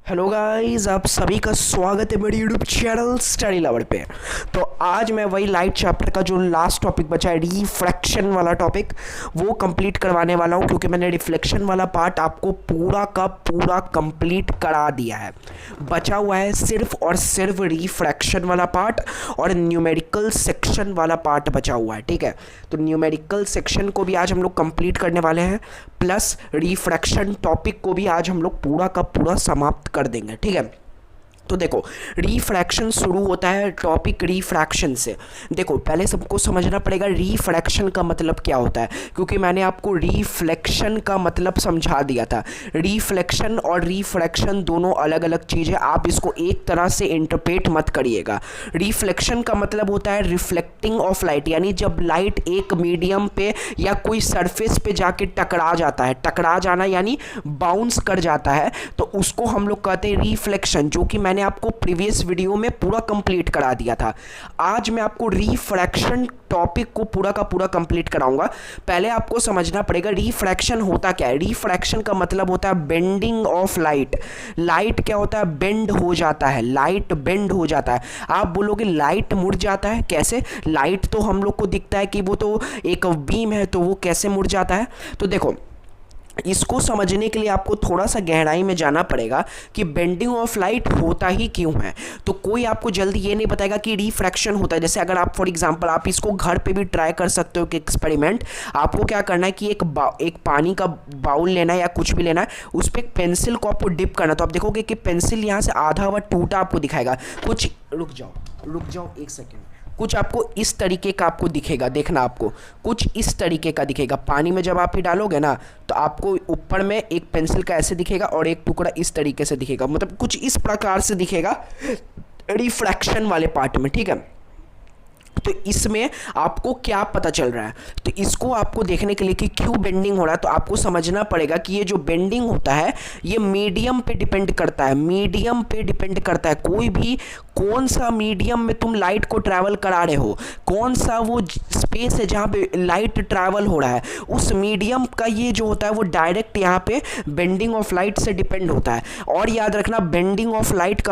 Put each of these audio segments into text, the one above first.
Hello guys, आप सभी का स्वागत है मेरे यूट्यूब चैनल स्टडी लवर पे। तो आज मैं वही लाइट चैप्टर का जो लास्ट टॉपिक बचा है, रिफ्रैक्शन वाला टॉपिक, वो कंप्लीट करवाने वाला हूँ, क्योंकि मैंने रिफ्लेक्शन वाला पार्ट आपको पूरा का पूरा कंप्लीट करा दिया है। बचा हुआ है सिर्फ और सिर्फ रिफ्रैक्शन वाला पार्ट और न्यूमेरिकल सेक्शन वाला पार्ट बचा हुआ है। ठीक है, तो न्यूमेरिकल सेक्शन को भी आज हम लोग कंप्लीट करने वाले हैं, प्लस रिफ्रैक्शन टॉपिक को भी आज हम लोग पूरा का पूरा समाप्त कर देंगे। ठीक है, तो देखो रिफ्रैक्शन शुरू होता है टॉपिक रिफ्रैक्शन से। देखो पहले सबको समझना पड़ेगा रिफ्रैक्शन का मतलब क्या होता है, क्योंकि मैंने आपको रिफ्लेक्शन का मतलब समझा दिया था। रिफ्लेक्शन और रिफ्रैक्शन दोनों अलग अलग चीज़ है, आप इसको एक तरह से इंटरप्रेट मत करिएगा। रिफ्लेक्शन का मतलब होता है रिफ्लेक्टिंग ऑफ लाइट, यानी जब लाइट एक मीडियम पे या कोई सरफेस पे जाके टकरा जाता है, टकरा जाना यानी बाउंस कर जाता है, तो उसको हम लोग कहते हैं रिफ्लेक्शन, जो कि मैंने आपको प्रीवियस वीडियो में पूरा कंप्लीट करा दिया था। आज मैं आपको रिफ्रैक्शन टॉपिक को पूरा का पूरा कंप्लीट कराऊंगा। पहले आपको समझना पड़ेगा रिफ्रैक्शन होता क्या है। रिफ्रैक्शन का मतलब होता है बेंडिंग ऑफ लाइट। लाइट क्या होता है? बेंड हो जाता है, लाइट बेंड हो जाता है। आप बोलोगे लाइट मुड़ जाता है, कैसे? लाइट तो हम लोग को दिखता है कि वो तो एक बीम है, तो वो कैसे मुड़ जाता है? तो देखो इसको समझने के लिए आपको थोड़ा सा गहराई में जाना पड़ेगा कि बेंडिंग ऑफ लाइट होता ही क्यों है। तो कोई आपको जल्दी ये नहीं बताएगा कि रिफ्रैक्शन होता है। जैसे अगर आप फॉर एग्जांपल आप इसको घर पे भी ट्राई कर सकते हो कि एक्सपेरिमेंट। आपको क्या करना है कि एक पानी का बाउल लेना है या कुछ भी लेना है, उस पर एक पेंसिल को आपको डिप करना। तो आप देखोगे कि पेंसिल यहाँ से आधा हुआ टूटा आपको दिखाएगा। कुछ रुक जाओ एक सेकेंड। कुछ आपको इस तरीके का आपको दिखेगा, देखना आपको कुछ इस तरीके का दिखेगा। पानी में जब आप ही डालोगे ना, तो आपको ऊपर में एक पेंसिल का ऐसे दिखेगा और एक टुकड़ा इस तरीके से दिखेगा, मतलब कुछ इस प्रकार से दिखेगा रिफ्रैक्शन वाले पार्ट में। ठीक है, तो इसमें आपको क्या पता चल रहा है? तो इसको आपको देखने के लिए कि क्यों बेंडिंग हो रहा है, तो आपको समझना पड़ेगा कि ये जो बेंडिंग होता है ये मीडियम पे डिपेंड करता है। मीडियम पे डिपेंड करता है, कोई भी कौन सा मीडियम में तुम लाइट को ट्रैवल करा रहे हो, कौन सा वो स्पेस है जहाँ पे लाइट ट्रैवल हो रहा है, उस मीडियम का ये जो होता है वो डायरेक्ट यहाँ पे बेंडिंग ऑफ लाइट से डिपेंड होता है। और याद रखना बेंडिंग ऑफ लाइट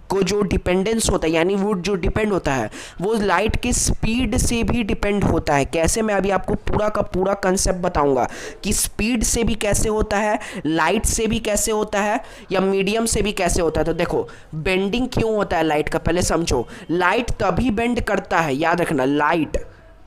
को जो डिपेंडेंस होता है, यानी वो जो डिपेंड होता है वो लाइट की स्पीड से भी डिपेंड होता है। कैसे? मैं अभी आपको पूरा का पूरा कंसेप्ट बताऊंगा कि स्पीड से भी कैसे होता है, लाइट से भी कैसे होता है, या मीडियम से भी कैसे होता है। तो देखो बेंडिंग क्यों होता है लाइट का, पहले समझो। लाइट तभी बेंड करता है, याद रखना,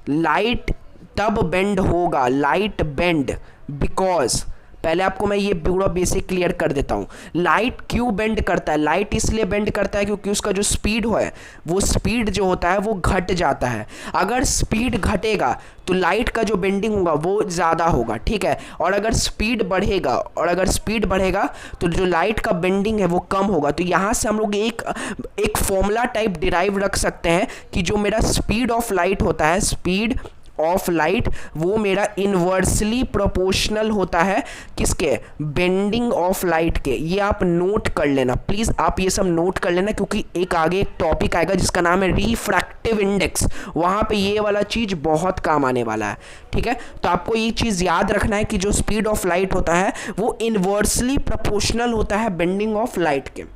लाइट तब बेंड होगा, लाइट बेंड बिकॉज, पहले आपको मैं ये पूरा बेसिक क्लियर कर देता हूँ। लाइट क्यों बेंड करता है? लाइट इसलिए बेंड करता है क्योंकि उसका जो स्पीड है, वो स्पीड जो होता है वो घट जाता है। अगर स्पीड घटेगा तो लाइट का जो बेंडिंग होगा वो ज़्यादा होगा। ठीक है, और अगर स्पीड बढ़ेगा तो जो लाइट का बेंडिंग है वो कम होगा। तो यहाँ से हम लोग एक फॉर्मूला टाइप डिराइव रख सकते हैं कि जो मेरा स्पीड ऑफ लाइट होता है, स्पीड ऑफ लाइट, वो मेरा इनवर्सली प्रोपोर्शनल होता है किसके? बेंडिंग ऑफ लाइट के। ये आप नोट कर लेना प्लीज़, आप ये सब नोट कर लेना, क्योंकि एक आगे एक टॉपिक आएगा जिसका नाम है रिफ्रैक्टिव इंडेक्स, वहाँ पे ये वाला चीज़ बहुत काम आने वाला है। ठीक है, तो आपको ये चीज़ याद रखना है कि जो स्पीड ऑफ लाइट होता है वो इनवर्सली प्रोपोर्शनल होता है बेंडिंग ऑफ लाइट के।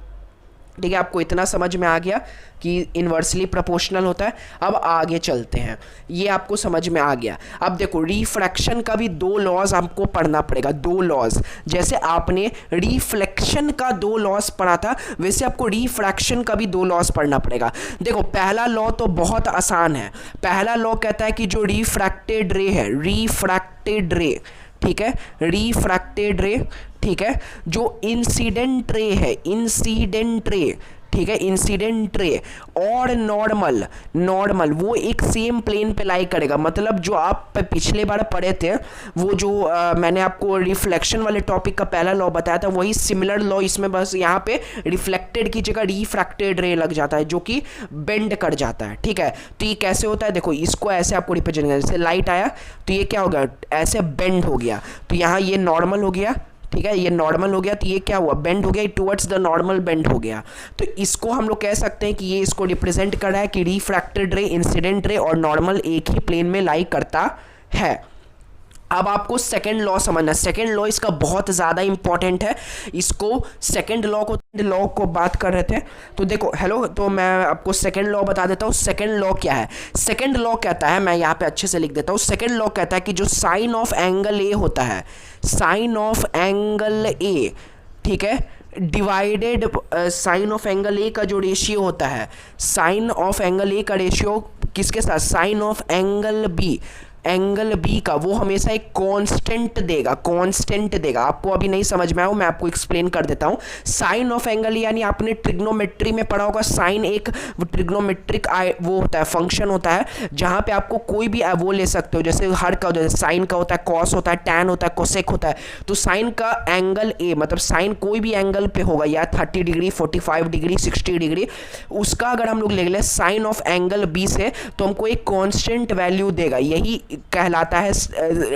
ठीक है, आपको इतना समझ में आ गया कि इन्वर्सली प्रोपोर्शनल होता है। अब आगे चलते हैं, ये आपको समझ में आ गया। अब देखो रिफ्रैक्शन का भी दो लॉज आपको पढ़ना पड़ेगा, दो लॉज। जैसे आपने रिफ्लेक्शन का दो लॉज पढ़ा था, वैसे आपको रिफ्रैक्शन का भी दो लॉज पढ़ना पड़ेगा। देखो पहला लॉ तो बहुत आसान है। पहला लॉ कहता है कि जो रिफ्रैक्टेड रे है, रिफ्रैक्टेड रे, ठीक है, रिफ्रैक्टेड रे, ठीक है, जो इंसिडेंट रे है, इंसिडेंट रे, ठीक है, इंसिडेंट रे और नॉर्मल वो एक सेम प्लेन पे लाई करेगा। मतलब जो आप पिछले बार पढ़े थे, वो जो मैंने आपको रिफ्लेक्शन वाले टॉपिक का पहला लॉ बताया था, वही सिमिलर लॉ इसमें, बस यहाँ पे रिफ्लेक्टेड की जगह रिफ्रैक्टेड रे लग जाता है, जो कि बेंड कर जाता है। ठीक है, तो ये कैसे होता है? देखो इसको ऐसे आपको रिप्रेजेंट करना, जैसे लाइट आया तो ये क्या हो गया, ऐसे बेंड हो गया, तो यहाँ ये नॉर्मल हो गया। ठीक है, ये नॉर्मल हो गया, तो ये क्या हुआ, बेंड हो गया, टुवर्ड्स द नॉर्मल बेंड हो गया। तो इसको हम लोग कह सकते हैं कि ये इसको रिप्रेजेंट कर रहा है कि रिफ्रैक्टेड रे, इंसिडेंट रे और नॉर्मल एक ही प्लेन में लाई करता है। अब आपको सेकंड लॉ समझना है। सेकंड लॉ इसका बहुत ज़्यादा इंपॉर्टेंट है। इसको सेकंड लॉ को बात कर रहे थे, तो देखो हेलो, तो मैं आपको सेकंड लॉ बता देता हूँ। सेकंड लॉ क्या है? सेकंड लॉ कहता है, मैं यहाँ पे अच्छे से लिख देता हूँ। सेकंड लॉ कहता है कि जो साइन ऑफ एंगल ए होता है, साइन ऑफ एंगल ए, ठीक है, divided sine of angle A का जो रेशियो होता है, साइन ऑफ एंगल ए का रेशियो किसके साथ? Sine of angle B, angle B का, वो हमेशा एक कांस्टेंट देगा, कांस्टेंट देगा। आपको अभी नहीं समझ में आया, मैं आपको एक्सप्लेन कर देता हूँ। साइन ऑफ एंगल यानी आपने ट्रिग्नोमेट्री में पढ़ा होगा, साइन एक ट्रिग्नोमेट्रिक वो होता है, फंक्शन होता है, जहाँ पे आपको कोई भी वो ले सकते हो, जैसे हर का, जैसे साइन का होता है, कॉस होता है, टैन होता है, कोसेक होता है। तो साइन का एंगल ए, मतलब साइन कोई भी एंगल पे होगा, या 30 डिग्री, 45 डिग्री, 60 डिग्री, उसका अगर हम लोग ले लें साइन ऑफ एंगल बी से, तो हमको एक कांस्टेंट वैल्यू देगा। यही कहलाता है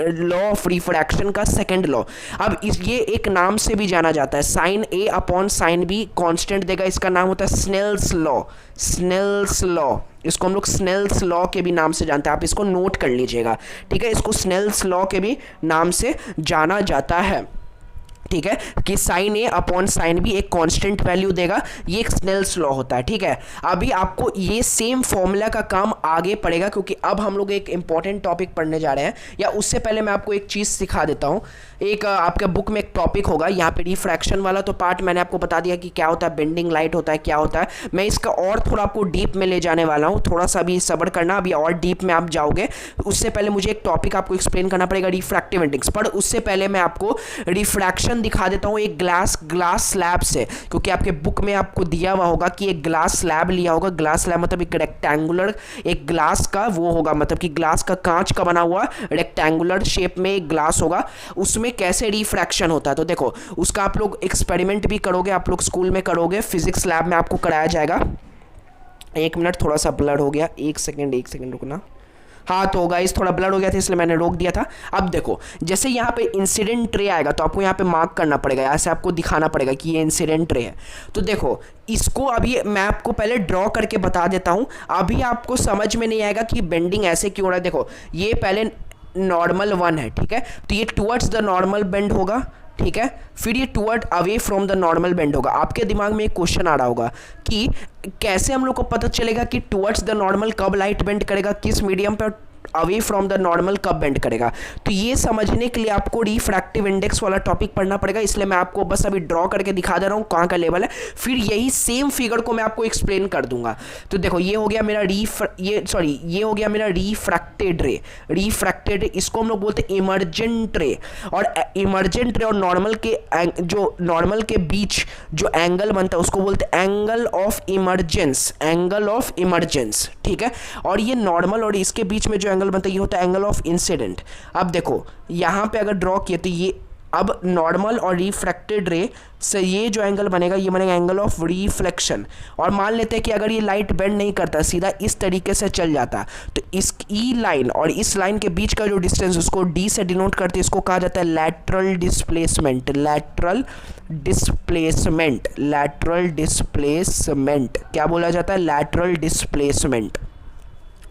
लॉ ऑफ रिफ्रैक्शन का सेकंड लॉ। अब ये एक नाम से भी जाना जाता है, sine A upon sine B constant देगा, इसका नाम होता है स्नेल्स लॉ। स्नेल्स लॉ, इसको हम लोग स्नेल्स लॉ के भी नाम से जानते हैं, आप इसको नोट कर लीजिएगा, ठीक है। इसको स्नेल्स लॉ के भी नाम से जाना जाता है, ठीक है, कि sign A upon sine B एक कांस्टेंट वैल्यू देगा। ये एक स्नेल्स लॉ होता है, ठीक है। अभी आपको ये सेम फॉर्मूला का काम आगे पड़ेगा, क्योंकि अब हम लोग एक इंपॉर्टेंट टॉपिक पढ़ने जा रहे हैं। या उससे पहले मैं आपको एक चीज़ सिखा देता हूँ। एक आपके बुक में एक टॉपिक होगा यहाँ पे रिफ्रैक्शन वाला, तो पार्ट मैंने आपको बता दिया कि क्या होता है, बेंडिंग लाइट होता है, क्या होता है। मैं इसका और थोड़ा आपको डीप में ले जाने वाला हूँ, थोड़ा सा भी सब्र करना, अभी और डीप में आप जाओगे। उससे पहले मुझे एक टॉपिक आपको एक्सप्लेन करना पड़ेगा, रिफ्रैक्टिव इंडेक्स। पर उससे पहले मैं आपको रिफ्रैक्शन दिखा देता हूँ एक ग्लास स्लैब से, क्योंकि आपके बुक में आपको दिया हुआ होगा कि एक ग्लास स्लैब लिया होगा। ग्लास स्लैब मतलब एक रेक्टेंगुलर, एक ग्लास का वो होगा, मतलब कि ग्लास का, कांच का बना हुआ रेक्टेंगुलर शेप में एक ग्लास होगा, उसमें कैसे रिफ्रैक्शन होता है। तो देखो उसका आप लोग एक्सपेरिमेंट भी करोगे, आप लोग स्कूल में करोगे, फिजिक्स लैब में आपको कराया जाएगा। एक मिनट, थोड़ा सा ब्लर हो गया, एक सेकेंड रुकना। हाँ तो गाइस थोड़ा ब्लर हो गया था, इसलिए मैंने रोक दिया था। अब देखो जैसे यहाँ पे इंसिडेंट ट्रे आएगा, तो आपको यहाँ पे मार्क करना पड़ेगा, ऐसे आपको दिखाना पड़ेगा कि ये इंसिडेंट ट्रे है। तो देखो इसको अभी मैं आपको पहले ड्रॉ करके बता देता हूँ, अभी आपको समझ में नहीं आएगा कि बेंडिंग ऐसे क्यों हो रहा है। देखो ये पहले नॉर्मल 1 है, ठीक है, तो ये टुवर्ड्स द नॉर्मल बेंड होगा, ठीक है, फिर ये toward away from the normal bend होगा। आपके दिमाग में एक क्वेश्चन आ रहा होगा कि कैसे हम लोग को पता चलेगा कि टुवर्ड्स द नॉर्मल कब लाइट बेंड करेगा, किस मीडियम पर अवे फ्रॉम द नॉर्मल कब बेंड करेगा। तो ये समझने के लिए आपको रिफ्रैक्टिव इंडेक्स वाला टॉपिक पढ़ना पड़ेगा, इसलिए मैं आपको बस अभी ड्रॉ करके दिखा दे रहा हूँ कहाँ का लेवल है, फिर यही सेम फिगर को मैं आपको एक्सप्लेन कर दूंगा। तो देखो ये हो गया मेरा ये हो गया मेरा रिफ्रैक्टेड रे। रिफ्रैक्टेड, इसको हम लोग बोलते हैं इमर्जेंट रे। और इमर्जेंट रे और नॉर्मल के जो नॉर्मल के बीच जो एंगल बनता है उसको बोलते हैं angle of emergence, angle of emergence, ठीक है। और ये नॉर्मल और इसके बीच में जो एंगल बनता है ये होता है एंगल ऑफ इंसिडेंट। अब देखो यहाँ पे अगर ड्रॉ किए तो ये अब नॉर्मल और रिफ्रैक्टेड रे से ये जो एंगल बनेगा ये बनेगा एंगल ऑफ रिफ्लेक्शन। और मान लेते हैं कि अगर ये लाइट बेंड नहीं करता, सीधा इस तरीके से चल जाता, तो इस ई लाइन और इस लाइन के बीच का जो डिस्टेंस उसको डी से डिनोट करते हैं, इसको कहा जाता है lateral displacement. Lateral displacement, lateral displacement क्या बोला जाता है? Lateral displacement.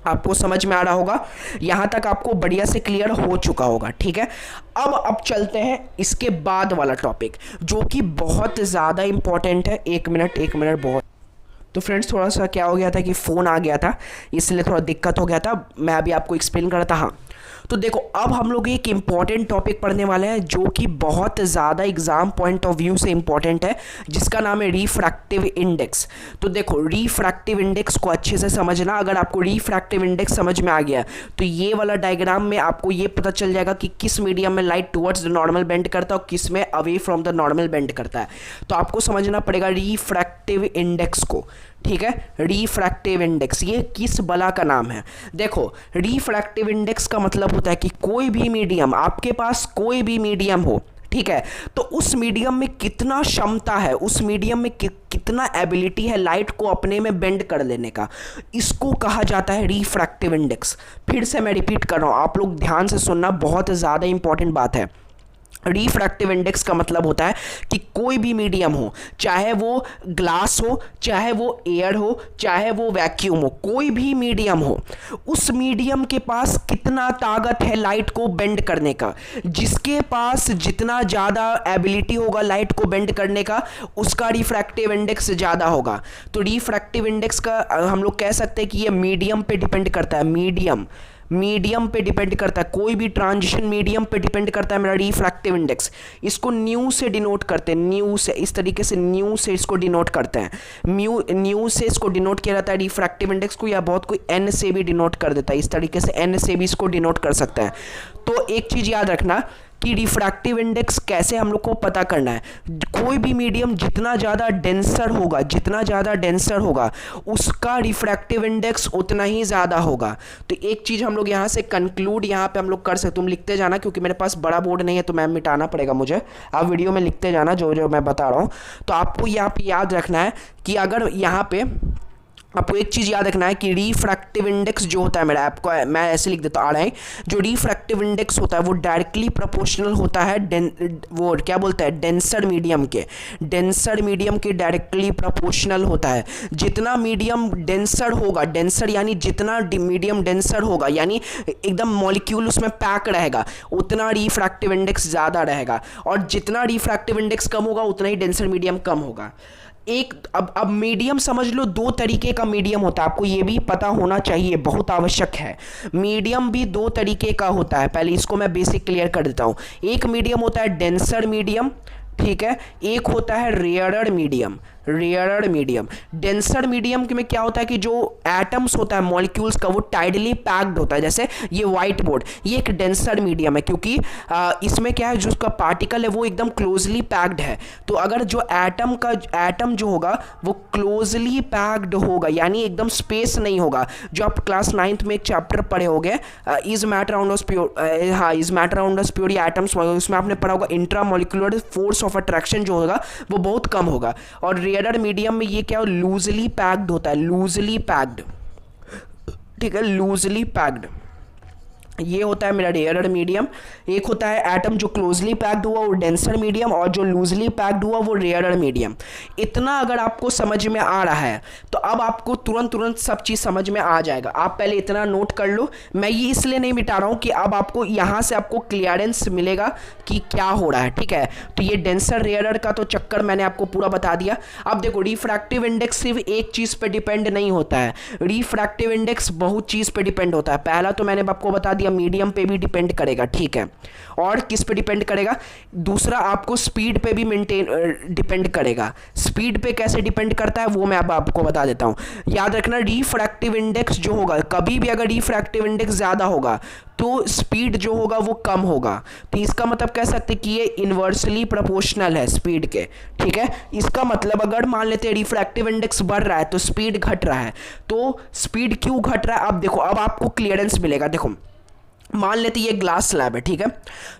आपको समझ में आ रहा होगा, यहाँ तक आपको बढ़िया से क्लियर हो चुका होगा, ठीक है। अब चलते हैं इसके बाद वाला टॉपिक जो कि बहुत ज़्यादा इंपॉर्टेंट है। एक मिनट बहुत, तो फ्रेंड्स थोड़ा सा क्या हो गया था कि फ़ोन आ गया था, इसलिए थोड़ा दिक्कत हो गया था, मैं अभी आपको एक्सप्लेन कर रहा था। हाँ तो देखो अब हम लोग एक इम्पॉर्टेंट टॉपिक पढ़ने वाले हैं जो कि बहुत ज़्यादा एग्जाम पॉइंट ऑफ व्यू से इम्पॉर्टेंट है, जिसका नाम है रिफ्रैक्टिव इंडेक्स। तो देखो रिफ्रैक्टिव इंडेक्स को अच्छे से समझना। अगर आपको रिफ्रैक्टिव इंडेक्स समझ में आ गया तो ये वाला डायग्राम में आपको ये पता चल जाएगा कि किस मीडियम में light towards the normal bend करता है और किस में away from the normal bend करता है। तो आपको समझना पड़ेगा रिफ्रैक्टिव इंडेक्स को, ठीक है। रिफ्रैक्टिव इंडेक्स ये किस बला का नाम है? देखो रिफ्रैक्टिव इंडेक्स का मतलब होता है कि कोई भी मीडियम, आपके पास कोई भी मीडियम हो, ठीक है, तो उस मीडियम में कितना क्षमता है, उस मीडियम में कितना एबिलिटी है लाइट को अपने में बेंड कर लेने का, इसको कहा जाता है रिफ्रैक्टिव इंडेक्स। फिर से मैं रिपीट कर रहा हूँ, आप लोग ध्यान से सुनना, बहुत ज़्यादा इंपॉर्टेंट बात है। रिफ्रैक्टिव इंडेक्स का मतलब होता है कि कोई भी मीडियम हो, चाहे वो ग्लास हो, चाहे वो एयर हो, चाहे वो वैक्यूम हो, कोई भी मीडियम हो, उस मीडियम के पास कितना ताकत है लाइट को बेंड करने का। जिसके पास जितना ज़्यादा एबिलिटी होगा लाइट को बेंड करने का, उसका रिफ्रैक्टिव इंडेक्स ज़्यादा होगा। तो रिफ्रैक्टिव इंडेक्स का हम लोग कह सकते हैं कि ये मीडियम पे डिपेंड करता है। मीडियम पे डिपेंड करता है, कोई भी ट्रांजिशन मीडियम पे डिपेंड करता है मेरा रिफ्रैक्टिव इंडेक्स। इसको न्यू से डिनोट करते हैं, न्यू से, इस तरीके से न्यू से इसको डिनोट करते हैं। न्यू से इसको डिनोट किया जाता है रिफ्रैक्टिव इंडेक्स को, या बहुत कोई एन से भी डिनोट कर देता है, इस तरीके से एन से भी इसको डिनोट कर सकता है। तो एक चीज़ याद रखना कि रिफ्रैक्टिव इंडेक्स कैसे हम लोग को पता करना है। कोई भी मीडियम जितना ज़्यादा डेंसर होगा उसका रिफ्रैक्टिव इंडेक्स उतना ही ज़्यादा होगा। तो एक चीज़ हम लोग यहाँ से कंक्लूड यहाँ पे हम लोग कर सकते, तुम लिखते जाना क्योंकि मेरे पास बड़ा बोर्ड नहीं है तो मैं मिटाना पड़ेगा मुझे, आप वीडियो में लिखते जाना जो जो मैं बता रहा हूँ। तो आपको यहाँ पे याद रखना है कि अगर यहाँ पे आपको एक चीज़ याद रखना है कि रिफ्रैक्टिव इंडेक्स जो होता है मेरा, आपको मैं ऐसे लिख देता आ रहा है, जो रिफ्रैक्टिव इंडेक्स होता है वो डायरेक्टली प्रोपोर्शनल होता है वो क्या बोलता है डेंसर मीडियम के डायरेक्टली प्रोपोर्शनल होता है। जितना मीडियम डेंसर होगा, डेंसर यानी जितना मीडियम डेंसर होगा, यानी एकदम मॉलिक्यूल उसमें पैक रहेगा, उतना रिफ्रैक्टिव इंडेक्स ज़्यादा रहेगा। और जितना रिफ्रैक्टिव इंडेक्स कम होगा उतना ही डेंसर मीडियम कम होगा। एक अब मीडियम समझ लो, दो तरीके का मीडियम होता है, आपको ये भी पता होना चाहिए, बहुत आवश्यक है। मीडियम भी दो तरीके का होता है, पहले इसको मैं बेसिक क्लियर कर देता हूँ। एक मीडियम होता है डेंसर मीडियम, ठीक है, एक होता है रेयरर मीडियम। डेंसर मीडियम में क्या होता है कि जो एटम्स होता है मॉलिक्यूल्स का वो टाइडली पैक्ड होता है। जैसे ये व्हाइट बोर्ड, ये एक डेंसर मीडियम है क्योंकि इसमें क्या है, जो उसका पार्टिकल है वो एकदम क्लोजली पैक्ड है। तो अगर जो एटम जो होगा वो क्लोजली पैक्ड होगा, यानी एकदम स्पेस नहीं होगा। जो आप क्लास 9th में एक चैप्टर पढ़े होंगे, is matter around us pure atoms, उसमें आपने पढ़ा होगा intra molecular force of attraction जो होगा वो बहुत कम होगा। और रेयरर मीडियम में ये क्या लूजली पैक्ड होता है, ठीक है, लूजली पैक्ड, ये होता है मेरा रेयरर मीडियम। एक होता है एटम जो क्लोजली पैक्ड हुआ वो डेंसर मीडियम, और जो लूजली पैक्ड हुआ वो रेयरर मीडियम। इतना अगर आपको समझ में आ रहा है तो अब आपको तुरंत सब चीज़ समझ में आ जाएगा। आप पहले इतना नोट कर लो, मैं ये इसलिए नहीं मिटा रहा हूँ कि अब आपको यहाँ से आपको क्लियरेंस मिलेगा कि क्या हो रहा है, ठीक है। तो ये डेंसर रेयरर का तो चक्कर मैंने आपको पूरा बता दिया। अब देखो, रिफ्रैक्टिव इंडेक्स सिर्फ एक चीज़ पर डिपेंड नहीं होता है, रिफ्रैक्टिव इंडेक्स बहुत चीज़ पर डिपेंड होता है। पहला तो मैंने आपको बता दिया मीडियम पे भी डिपेंड करेगा, ठीक है, और किस पे डिपेंड करेगा, दूसरा आपको स्पीड पे भी डिपेंड करेगा। स्पीड पे कैसे डिपेंड करता है वो मैं अब आपको बता देता हूँ। याद रखना, रिफ्रैक्टिव इंडेक्स जो होगा, कभी भी अगर रिफ्रैक्टिव इंडेक्स ज़्यादा होगा तो स्पीड जो होगा वो कम होगा। तो इसका मतलब कह सकते कि ये इन्वर्सली प्रोपोर्शनल है स्पीड के, ठीक है। इसका मतलब अगर मान लेते हैं रिफ्रैक्टिव इंडेक्स बढ़ रहा है तो स्पीड घट रहा है। तो स्पीड क्यों घट रहा है, अब देखो, अब आपको क्लियरेंस मिलेगा। देखो, मान लेते ये ग्लास स्लैब है, ठीक है,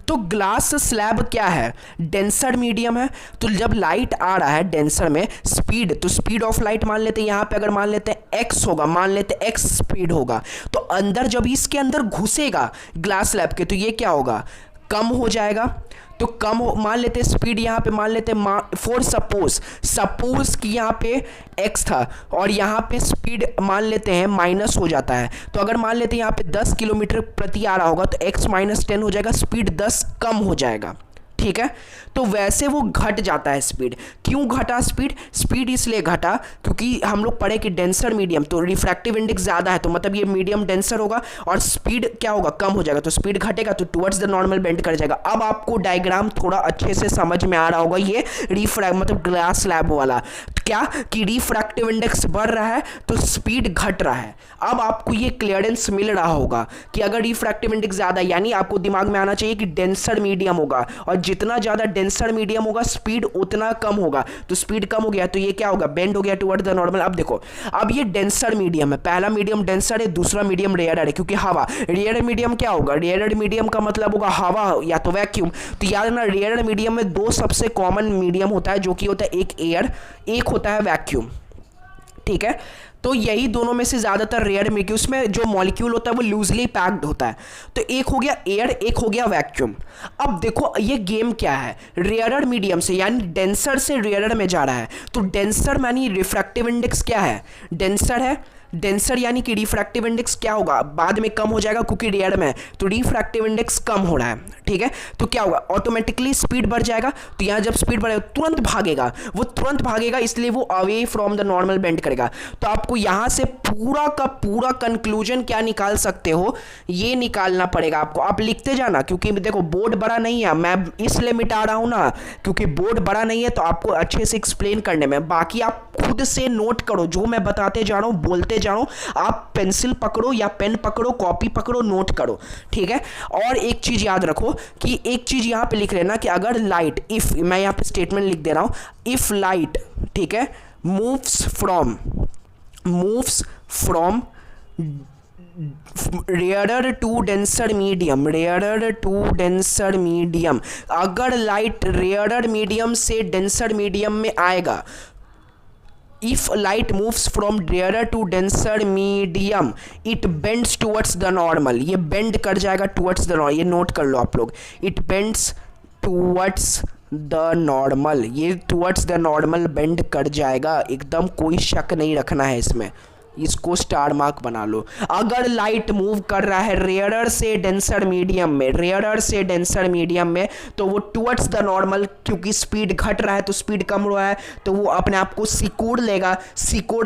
तो ग्लास स्लैब क्या है, डेंसर मीडियम है। तो जब लाइट आ रहा है डेंसर में, स्पीड ऑफ लाइट मान लेते हैं यहाँ पे, अगर मान लेते हैं एक्स होगा, मान लेते हैं एक्स स्पीड होगा, तो अंदर जब इसके अंदर घुसेगा ग्लास स्लैब के तो ये क्या होगा, कम हो जाएगा। तो कम हो, मान लेते हैं स्पीड यहाँ पे, मान लेते हैं फॉर सपोज कि यहाँ पे x था और यहाँ पे स्पीड मान लेते हैं माइनस हो जाता है। तो अगर मान लेते हैं यहाँ पे 10 किलोमीटर प्रति आ रहा होगा तो x -10 हो जाएगा, स्पीड 10 कम हो जाएगा, ठीक है। तो वैसे वो घट जाता है स्पीड। क्यों घटा स्पीड इसलिए घटा क्योंकि हम लोग पढ़े कि डेंसर मीडियम, तो रिफ्रैक्टिव इंडेक्स ज़्यादा है तो मतलब ये मीडियम डेंसर होगा और स्पीड क्या होगा, कम हो जाएगा। तो स्पीड घटेगा तो टुवर्ड्स द नॉर्मल बेंड कर जाएगा। अब आपको डायग्राम थोड़ा अच्छे से समझ में आ रहा होगा, ये मतलब ग्लास स्लैब वाला क्या कि रिफ्रैक्टिव इंडेक्स बढ़ रहा है तो स्पीड घट रहा है। अब आपको ये क्लियरेंस मिल रहा होगा कि अगर रिफ्रैक्टिव इंडेक्स ज़्यादा, यानी आपको दिमाग में आना चाहिए कि डेंसर मीडियम होगा, और जितना ज़्यादा डेंसर मीडियम होगा स्पीड उतना कम होगा। तो स्पीड कम हो गया तो ये क्या होगा, बेंड हो गया टुवर्ड द नॉर्मल। अब देखो, अब ये डेंसर मीडियम है, पहला मीडियम डेंसर है, दूसरा मीडियम रेयरर है, क्योंकि हवा, रेयरर मीडियम क्या होगा, रेयरर मीडियम का मतलब होगा हवा या तो वैक्यूम। तो याद रखना, रेयरर मीडियम में दो सबसे कॉमन मीडियम होता है, जो कि होता है एक एयर, एक होता है वैक्यूम, ठीक है। तो यही दोनों में से ज़्यादातर रेयर में कि उसमें जो मॉलिक्यूल होता है वो लूजली पैक्ड होता है। तो एक हो गया एयर, एक हो गया वैक्यूम। अब देखो ये गेम क्या है, रेयरर मीडियम से यानी डेंसर से रेयरर में जा रहा है। तो डेंसर यानी रिफ्रैक्टिव इंडेक्स क्या है, डेंसर है। डेंसर यानी कि रिफ्रैक्टिव इंडेक्स क्या होगा, बाद में कम हो जाएगा क्योंकि रेयर में है, तो रिफ्रैक्टिव इंडेक्स कम हो रहा है, ठीक है। तो क्या होगा, ऑटोमेटिकली स्पीड बढ़ जाएगा। तो यहाँ जब स्पीड बढ़ेगा तुरंत भागेगा, वो तुरंत भागेगा, इसलिए वो away from the normal bend करेगा। तो आपको यहाँ से पूरा का पूरा कंक्लूजन क्या निकाल सकते हो, ये निकालना पड़ेगा आपको। आप लिखते जाना, क्योंकि देखो बोर्ड बड़ा नहीं है, मैं इसलिए मिटा रहा हूँ ना क्योंकि बोर्ड बड़ा नहीं है, तो आपको अच्छे से एक्सप्लेन करने में। बाकी आप खुद से नोट करो, जो मैं बताते जा रहा हूँ बोलते जा रहा हूँ, आप पेंसिल पकड़ो या पेन पकड़ो, कॉपी पकड़ो, नोट करो, ठीक है। और एक चीज याद रखो कि एक चीज यहां पे लिख लेना कि अगर लाइट, इफ, मैं यहां पे स्टेटमेंट लिख दे रहा हूं, इफ लाइट, ठीक है, moves from rarer to denser medium, rarer to denser medium, अगर लाइट रेयरर मीडियम से डेंसर मीडियम में आएगा, if light moves from rarer to denser medium it bends towards the normal, ये bend कर जाएगा towards the normal, ये note कर लो आप लोग, it bends towards the normal, ये towards the normal bend कर जाएगा, एकदम कोई शक नहीं रखना है इसमें, इसको स्टार मार्क बना लो। अगर लाइट मूव कर रहा है रेयरर से डेंसर मीडियम में, रेयरर से डेंसर मीडियम में, तो वो टुवर्ड्स द नॉर्मल, क्योंकि स्पीड घट रहा है तो स्पीड कम हो रहा है, तो वो अपने आप को सिकोड़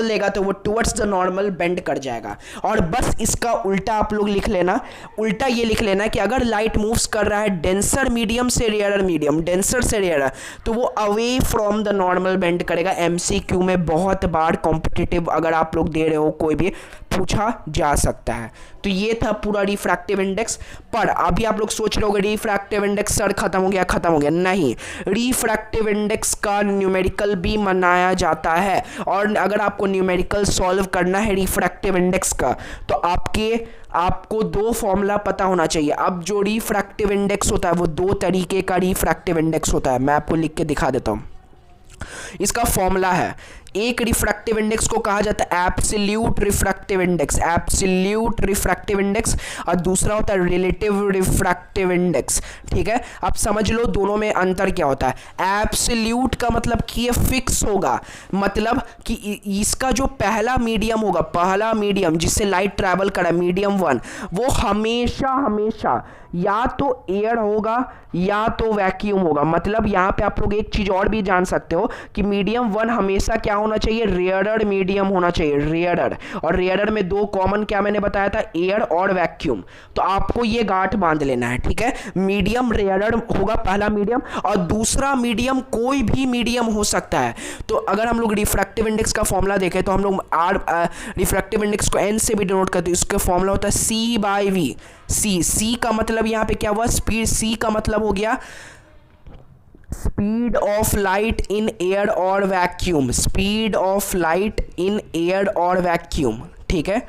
लेगा तो वो टुवर्ड्स द नॉर्मल बेंड कर जाएगा। और बस इसका उल्टा आप लोग लिख लेना, उल्टा ये लिख लेना कि अगर लाइट मूव्स कर रहा है डेंसर मीडियम से रेयरर मीडियम, डेंसर से रेयरर, तो वो away from the normal bend करेगा। एमसीक्यू में बहुत बार कॉम्पिटिटिव अगर आप लोग दे रहे हो कोई भी पूछा जा सकता है। तो ये था पूरा रिफ्रैक्टिव इंडेक्स। पर अभी आप लोग सोच रहे होगे रिफ्रैक्टिव इंडेक्स सर खत्म हो गया, नहीं, रिफ्रैक्टिव इंडेक्स का न्यूमेरिकल भी बनाया जाता है। और अगर आपको न्यूमेरिकल सॉल्व करना है रिफ्रैक्टिव इंडेक्स का, तो आपको दो फॉर्मूला पता होना चाहिए। अब जो रिफ्रैक्टिव इंडेक्स होता है वो दो तरीके का रिफ्रैक्टिव इंडेक्स होता है, मैं आपको लिख के दिखा देता हूँ। इसका फॉर्मूला है, एक रिफ्रैक्टिव इंडेक्स को कहा जाता है absolute refractive index, absolute refractive index, और दूसरा होता है रिलेटिव रिफ्रैक्टिव इंडेक्स, ठीक है। अब समझ लो दोनों में अंतर क्या होता है। एब्सोल्यूट का मतलब कि ये फिक्स होगा, मतलब कि इसका जो पहला मीडियम होगा, पहला मीडियम जिससे लाइट ट्रैवल करा, मीडियम 1, वो हमेशा या तो एयर होगा या तो वैक्यूम होगा। मतलब यहाँ पे आप लोग एक चीज और भी जान सकते हो कि मीडियम 1 हमेशा क्या होना चाहिए, रेयरर मीडियम होना चाहिए, रेयरर। और रेयरर में दो कॉमन क्या मैंने बताया था, एयर और वैक्यूम। तो आपको ये गांठ बांध लेना है, ठीक है। मीडियम रेयरर होगा पहला मीडियम, और दूसरा मीडियम कोई भी मीडियम हो सकता है। तो अगर हम लोग रिफ्रैक्टिव इंडेक्स का फॉर्मूला देखें तो हम लोग रिफ्रैक्टिव इंडेक्स को एन से भी डिनोट करते हैं। इसका फॉर्मूला होता है C/V। सी का मतलब यहाँ पे क्या हुआ, स्पीड। सी का मतलब हो गया speed of light in air और vacuum, speed of light in air और वैक्यूम, ठीक है।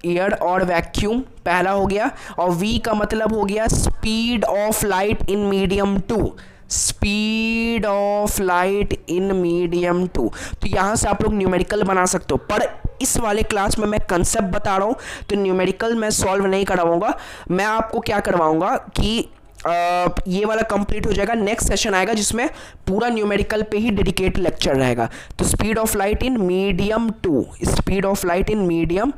एयर और वैक्यूम पहला हो गया, और V का मतलब हो गया speed of light in medium 2, speed of light in medium 2। तो यहाँ से आप लोग न्यूमेरिकल बना सकते हो, पर इस वाले क्लास में मैं कंसेप्ट बता रहा हूँ, तो न्यूमेरिकल मैं सॉल्व नहीं करवाऊंगा। मैं आपको क्या करवाऊंगा कि ये वाला कंप्लीट हो जाएगा, नेक्स्ट सेशन आएगा जिसमें पूरा न्यूमेरिकल पे ही डेडिकेट लेक्चर रहेगा। तो speed of light in medium 2, speed of light in medium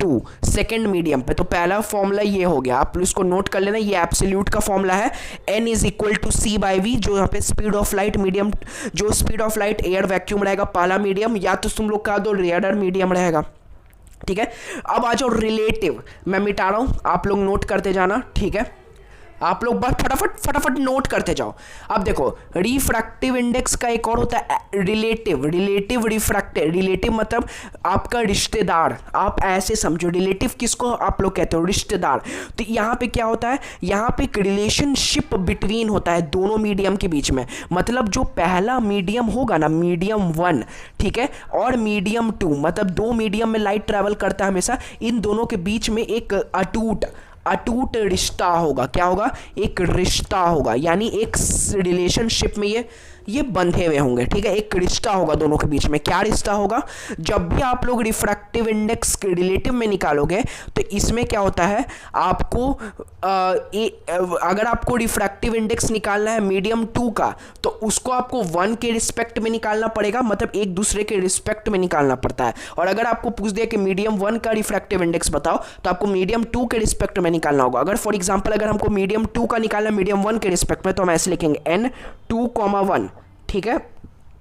2 second medium पे। तो पहला फॉर्मूला ये हो गया, आप इसको नोट कर लेना, ये एब्सोल्यूट का फॉर्मूला है, n = C/V, जो यहाँ पे स्पीड ऑफ लाइट मीडियम, जो speed of light air vacuum रहेगा पहला मीडियम, या तो तुम लोग कहा दो रेयरर मीडियम रहेगा, ठीक है। अब आ जाओ रिलेटिव, मैं मिटा रहा हूँ, आप लोग नोट करते जाना, ठीक है। आप लोग बस फटाफट नोट करते जाओ। अब देखो रिफ्रैक्टिव इंडेक्स का एक और होता है रिलेटिव रिफ्रैक्टिव। रिलेटिव मतलब आपका रिश्तेदार, आप ऐसे समझो, रिलेटिव किसको आप लोग कहते हो, रिश्तेदार। तो यहाँ पे क्या होता है, यहाँ पे एक रिलेशनशिप बिटवीन होता है दोनों मीडियम के बीच में। मतलब जो पहला मीडियम होगा ना, मीडियम 1, ठीक है, और मीडियम 2, मतलब दो मीडियम में लाइट ट्रैवल करता है हमेशा, इन दोनों के बीच में एक अटूट रिश्ता होगा। क्या होगा, एक रिश्ता होगा, यानी एक रिलेशनशिप में ये बंधे हुए होंगे, ठीक है। एक रिश्ता होगा दोनों के बीच में। क्या रिश्ता होगा? जब भी आप लोग रिफ्रैक्टिव इंडेक्स के रिलेटिव में निकालोगे तो इसमें क्या होता है, आपको अगर आपको रिफ्रैक्टिव इंडेक्स निकालना है मीडियम 2 का तो उसको आपको 1 के रिस्पेक्ट में निकालना पड़ेगा, मतलब एक दूसरे के रिस्पेक्ट में निकालना पड़ता है। और अगर आपको पूछ दिया कि मीडियम 1 का रिफ्रैक्टिव इंडेक्स बताओ तो आपको मीडियम 2 के रिस्पेक्ट में निकालना होगा। अगर फॉर एग्जांपल अगर हमको मीडियम 2 का निकालना है मीडियम 1 के रिस्पेक्ट में तो हम ऐसे लिखेंगे n2,1, ठीक है।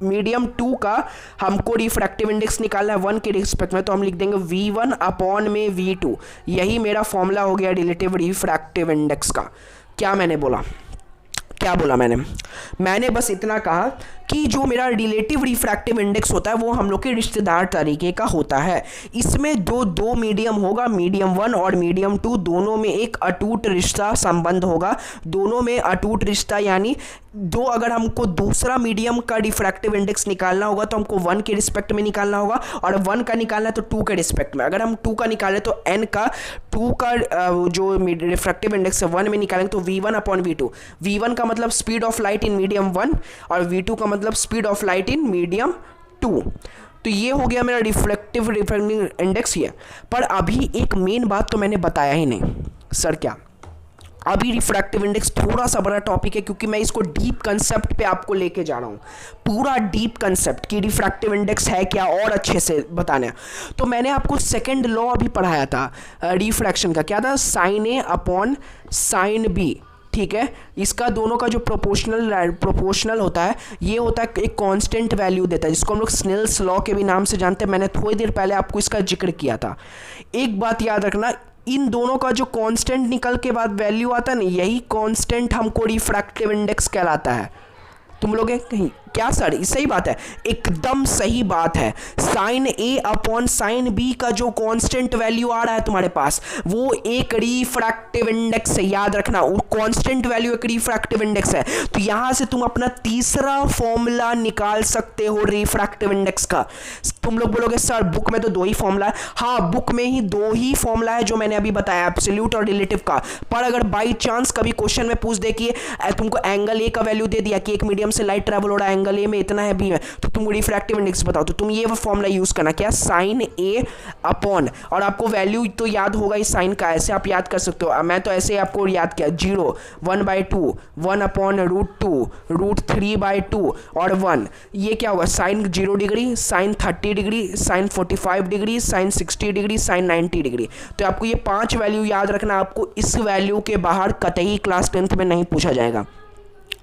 मीडियम 2 का हमको रिफ्रैक्टिव इंडेक्स निकालना है 1 के रिस्पेक्ट में तो हम लिख देंगे v1 अपॉन में v2। यही मेरा फॉर्मूला हो गया रिलेटिव रिफ्रैक्टिव इंडेक्स का। क्या मैंने बोला, क्या बोला मैंने बस इतना कहा कि जो मेरा रिलेटिव रिफ्रैक्टिव इंडेक्स होता है वो हम लोग के रिश्तेदार तरीके का होता है। इसमें दो मीडियम होगा, मीडियम 1 और मीडियम 2, दोनों में एक अटूट रिश्ता संबंध होगा। दोनों में अटूट रिश्ता यानी दो, अगर हमको दूसरा मीडियम का रिफ्रैक्टिव इंडेक्स निकालना होगा तो हमको 1 के रिस्पेक्ट में निकालना होगा, और 1 का निकालना है तो 2 के रिस्पेक्ट में। अगर हम 2 का निकालें तो n का 2 का जो रिफ्रैक्टिव इंडेक्स है 1 में निकालेंगे तो v1 अपॉन v2। v1 का मतलब speed of light in medium 1 और v2 का मतलब speed of light in medium 2। तो ये हो गया मेरा रिफ्रैक्टिव इंडेक्स ये। पर अभी एक मेन बात तो मैंने बताया ही नहीं। सर क्या? अभी रिफ्रैक्टिव इंडेक्स थोड़ा सा बड़ा टॉपिक है क्योंकि मैं इसको डीप कंसेप्ट पे आपको लेके जा रहा हूँ, पूरा डीप कंसेप्ट कि रिफ्रैक्टिव इंडेक्स है क्या और अच्छे से बताना। तो मैंने आपको सेकंड लॉ अभी पढ़ाया था रिफ्रैक्शन का, क्या था? Sign A upon sine B, ठीक है। इसका दोनों का जो प्रोपोर्शनल होता है ये होता है एक कांस्टेंट वैल्यू देता है जिसको हम लोग स्नेल्स लॉ के भी नाम से जानते हैं। मैंने थोड़ी देर पहले आपको इसका जिक्र किया था। एक बात याद रखना, इन दोनों का जो कांस्टेंट निकल के बाद वैल्यू आता है ना, यही कांस्टेंट हमको रिफ्रैक्टिव इंडेक्स कहलाता है। तुम लोग कहीं क्या सर सही बात है? एकदम सही बात है। Sine A upon sine B का जो कांस्टेंट वैल्यू आ रहा है तुम्हारे पास वो एक रिफ्रैक्टिव इंडेक्स है। याद रखना, वो कांस्टेंट वैल्यू एक रिफ्रैक्टिव इंडेक्स है। तो यहां से तुम अपना तीसरा फॉर्मूला निकाल सकते हो रिफ्रैक्टिव इंडेक्स का। तुम लोग बोलोगे सर बुक में तो 2 ही फॉर्मूला है। हाँ, बुक में ही 2 ही फॉर्मूला है जो मैंने अभी बताया, एब्सोल्यूट और रिलेटिव का। पर अगर बाई चांस कभी क्वेश्चन में पूछ दे कि तुमको एंगल ए का वैल्यू दे दिया कि एक मीडियम से लाइट ट्रैवल हो रहा है, एंगल ए में इतना है, बी में, तो तुम रिफ्रैक्टिव इंडेक्स बताओ, तो तुम ये फॉर्मूला यूज करना, क्या? साइन ए अपॉन, और आपको वैल्यू तो याद होगा इस साइन का, ऐसे आप याद कर सकते हो। मैं तो ऐसे आपको याद किया, 0 1/2 1 अपॉन √2 √3/2 और 1। ये क्या होगा? Sine 0 degree, sine 30 degree, sine 45 degree, sine 60 degree, sine 90 degree. तो आपको ये 5 वैल्यू याद रखना। आपको इस वैल्यू के बाहर कतई क्लास 10th में नहीं पूछा जाएगा,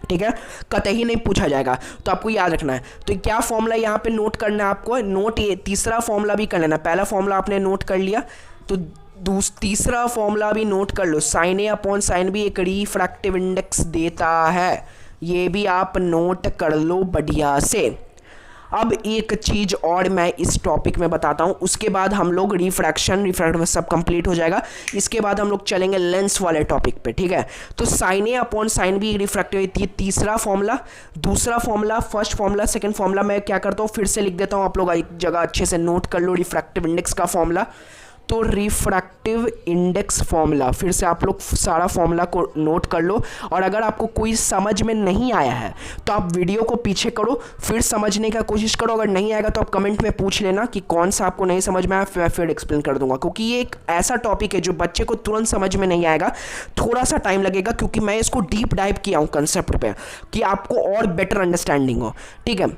ठीक है? कतई नहीं पूछा जाएगा, तो आपको याद रखना है। तो क्या फॉर्मूला यहाँ पे नोट करना है आपको? नोट ये तीसरा फॉर्मूला भी कर लेना। पहला फॉर्मूला आपने नोट कर लिया तो तीसरा फॉर्मूला भी नोट कर लो। Sign A upon sine B एक रिफ्रैक्टिव इंडेक्स देता है, ये भी आप नोट कर लो बढ़िया से। अब एक चीज़ और मैं इस टॉपिक में बताता हूँ, उसके बाद हम लोग रिफ्रैक्शन सब कंप्लीट हो जाएगा। इसके बाद हम लोग चलेंगे लेंस वाले टॉपिक पे, ठीक है? तो sign A upon sine B refractive, ये तीसरा फॉर्मूला। दूसरा formula, first formula, second formula मैं क्या करता हूँ फिर से लिख देता हूँ, आप लोग एक जगह अच्छे से नोट कर लो रिफ्रैक्टिव इंडेक्स का फॉर्मूला। तो रिफ्रैक्टिव इंडेक्स फॉर्मूला फिर से आप लोग सारा फॉर्मूला को नोट कर लो। और अगर आपको कोई समझ में नहीं आया है तो आप वीडियो को पीछे करो, फिर समझने का कोशिश करो। अगर नहीं आएगा तो आप कमेंट में पूछ लेना कि कौन सा आपको नहीं समझ में आया, फिर एक्सप्लेन कर दूंगा। क्योंकि ये एक ऐसा टॉपिक है जो बच्चे को तुरंत समझ में नहीं आएगा, थोड़ा सा टाइम लगेगा, क्योंकि मैं इसको डीप डाइव किया हूँ कंसेप्ट पे कि आपको और बेटर अंडरस्टैंडिंग हो, ठीक है?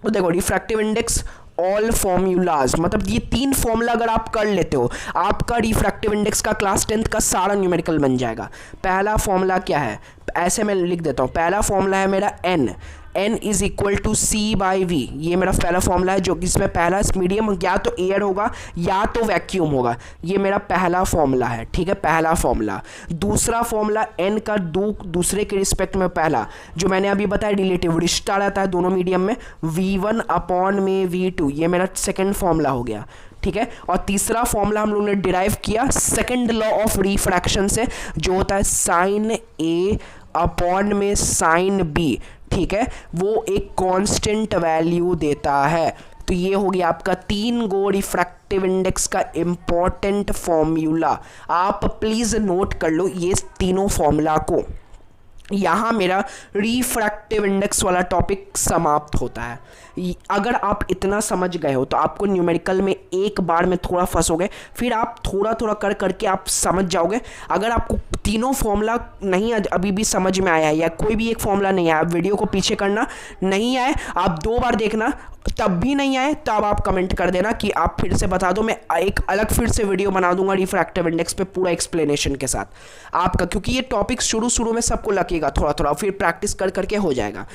तो देखो, रिफ्रैक्टिव इंडेक्स ऑल फॉर्मूलाज, मतलब ये 3 फॉर्मूला अगर आप कर लेते हो, आपका रिफ्रैक्टिव इंडेक्स का क्लास 10th का सारा न्यूमेरिकल बन जाएगा। पहला फॉर्मूला क्या है? ऐसे मैं लिख देता हूँ। पहला फॉर्मूला है मेरा n is equal to c/v। ये मेरा पहला फॉर्मूला है, जो कि इसमें पहला मीडियम या तो एयर होगा या तो वैक्यूम होगा। ये मेरा पहला फॉर्मूला है, ठीक है? पहला फॉर्मूला। दूसरा फॉर्मूला n का दूसरे के रिस्पेक्ट में पहला, जो मैंने अभी बताया रिलेटिव रिश्ता रहता है दोनों मीडियम में, v1 अपॉन में v2। ये मेरा सेकेंड फॉर्मूला हो गया, ठीक है? और तीसरा फॉर्मूला हम लोग ने डिराइव किया सेकंड लॉ ऑफ रिफ्रैक्शन से, जो होता है साइन ए अपॉन में साइन बी, ठीक है? वो एक कांस्टेंट वैल्यू देता है। तो ये हो गया आपका 3 गो रिफ्रैक्टिव इंडेक्स का इंपॉर्टेंट फॉर्मूला। आप प्लीज नोट कर लो ये तीनों फॉर्मूला को, यहाँ मेरा रिफ्रैक्टिव इंडेक्स वाला टॉपिक समाप्त होता है। अगर आप इतना समझ गए हो तो आपको न्यूमेरिकल में एक बार में थोड़ा फंसोगे, फिर आप थोड़ा थोड़ा कर करके आप समझ जाओगे। अगर आपको तीनों फॉर्मूला नहीं अभी भी समझ में आया या कोई भी एक फॉर्मूला नहीं आया, आप वीडियो को पीछे करना, नहीं आए आप 2 बार देखना, तब भी नहीं आए तब आप कमेंट कर देना कि आप फिर से बता दो। मैं एक अलग फिर से वीडियो बना दूंगा रिफ्रैक्टिव इंडेक्स पे पूरा एक्सप्लेनेशन के साथ आपका, क्योंकि ये टॉपिक शुरू में सबको लगेगा थोड़ा थोड़ा, फिर प्रैक्टिस कर करके हो जाएगा।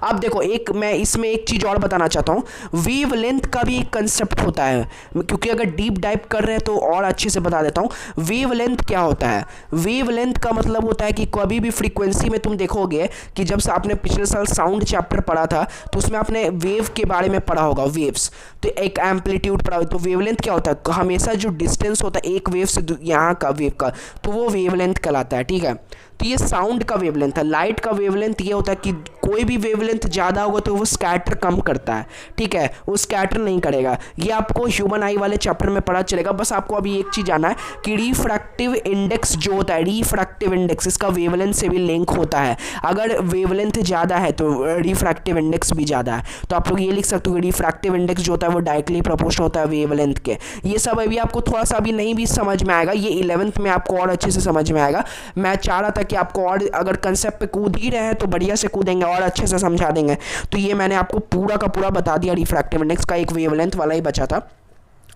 अब देखो मैं इसमें एक चीज़ और बताना चाहता हूँ, वेवलेंथ का भी एक कंसेप्ट होता है, क्योंकि अगर डीप डाइव कर रहे हैं तो और अच्छे से बता देता हूँ। वेवलेंथ क्या होता है? वेवलेंथ का मतलब होता है कि कभी भी फ्रीक्वेंसी में तुम देखोगे कि जब से आपने पिछले साल साउंड चैप्टर पढ़ा था तो उसमें आपने वेव के बारे में पढ़ा होगा, वेव्स, तो एक एम्पलीट्यूड पढ़ा, तो वेवलेंथ क्या होता है? हमेशा जो डिस्टेंस होता है एक वेव से यहाँ का वेव का, तो वो वेवलेंथ कहलाता है, ठीक है। तो ये साउंड का वेवलेंथ है। लाइट का वेवलेंथ ये होता है कि कोई भी वेवलेंथ ज़्यादा होगा तो वो स्कैटर कम करता है, ठीक है, वो स्कैटर नहीं करेगा। ये आपको ह्यूमन आई वाले चैप्टर में पता चलेगा। बस आपको अभी एक चीज़ जानना है कि रिफ्रैक्टिव इंडेक्स जो होता है, रिफ्रैक्टिव इंडेक्स इसका वेवलेंथ से भी लिंक होता है। अगर वेवलेंथ ज़्यादा है तो रिफ्रैक्टिव इंडेक्स भी ज़्यादा है। तो आप लोग ये लिख सकते हो कि रिफ्रैक्टिव इंडेक्स जो होता है वो डायरेक्टली प्रोपोर्शनल होता है वेवलेंथ के। ये सब अभी आपको थोड़ा सा अभी नहीं भी समझ में आएगा, ये 11th में आपको और अच्छे से समझ में आएगा। मैं चाह रहा था कि आपको और अगर कंसेप्ट पे कूद ही रहे हैं तो बढ़िया से कूदेंगे और अच्छे से समझा देंगे। तो ये मैंने आपको पूरा का पूरा बता दिया, रिफ्रैक्टिव इंडेक्स का एक वेवलेंथ वाला ही बचा था।